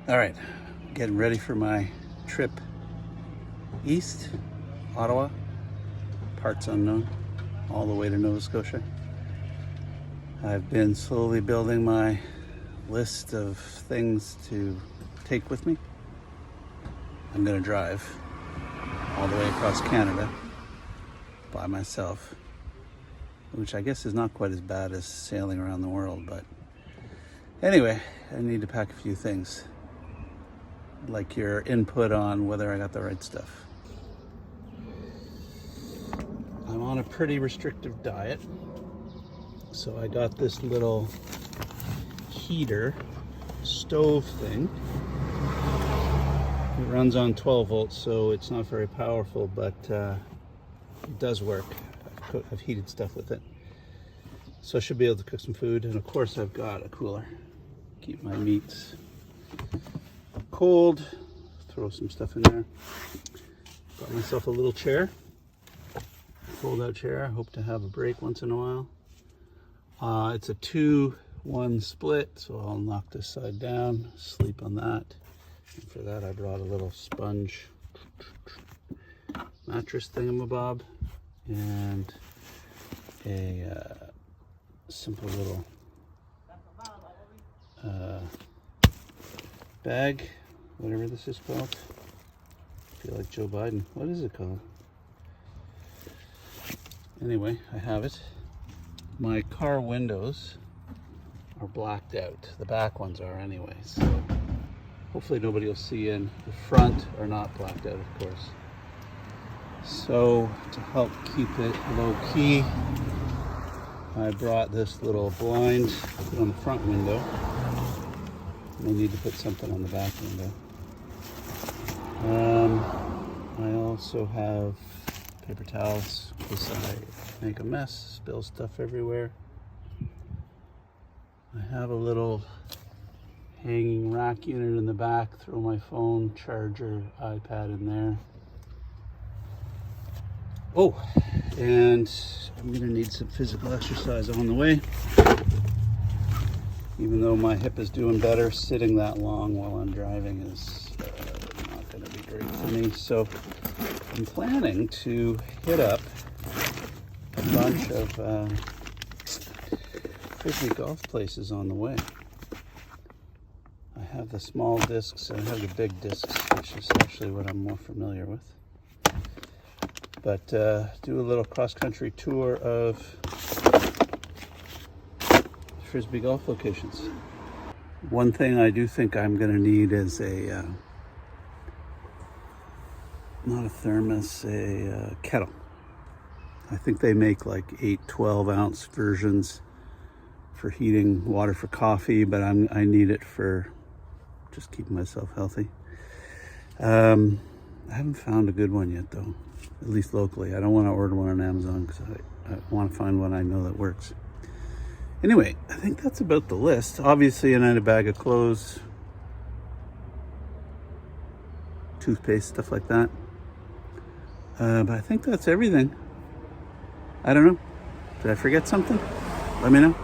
All right, getting ready for my trip east, Ottawa, parts unknown, all the way to Nova Scotia. I've been slowly building my list of things to take with me. I'm gonna drive all the way across Canada by myself, which I guess is not quite as bad as sailing around the world, but anyway, I need to pack a few things. I'd like your input on whether I got the right stuff. I'm on a pretty restrictive diet, so I got this little heater stove thing. It runs on 12 volts, so it's not very powerful, but it does work. I've heated stuff with it, so I should be able to cook some food. And of course I've got a cooler, keep my meats cold, throw some stuff in there. Got myself a little chair, fold out chair. I hope to have a break once in a while. It's a 2-1 split, so I'll knock this side down, sleep on that. And for that I brought a little sponge mattress thingamabob and a simple little bag, whatever this is called. I feel like Joe Biden. What is it called? Anyway, I have it. My car windows are blacked out. The back ones are anyway, so hopefully nobody will see in. The front are not blacked out, of course. So to help keep it low key, I brought this little blind to put on the front window. I need to put something on the back window. I also have paper towels in case I make a mess, spill stuff everywhere. I have a little hanging rack unit in the back, throw my phone, charger, iPad in there. Oh, and I'm gonna need some physical exercise on the way. Even though my hip is doing better, sitting that long while I'm driving is not gonna be great for me. So I'm planning to hit up a bunch of frisbee golf places on the way. I have the small discs and I have the big discs, which is actually what I'm more familiar with. But do a little cross-country tour of frisbee golf locations. One thing I do think I'm going to need is a not a thermos, a kettle. I think they make like 8 12-ounce versions for heating water for coffee, but I need it for just keeping myself healthy. I haven't found a good one yet though, at least locally. I don't want to order one on Amazon because I want to find one I know that works. Anyway, I think that's about the list. Obviously, I need a bag of clothes, toothpaste, stuff like that. But I think that's everything. I don't know. Did I forget something? Let me know.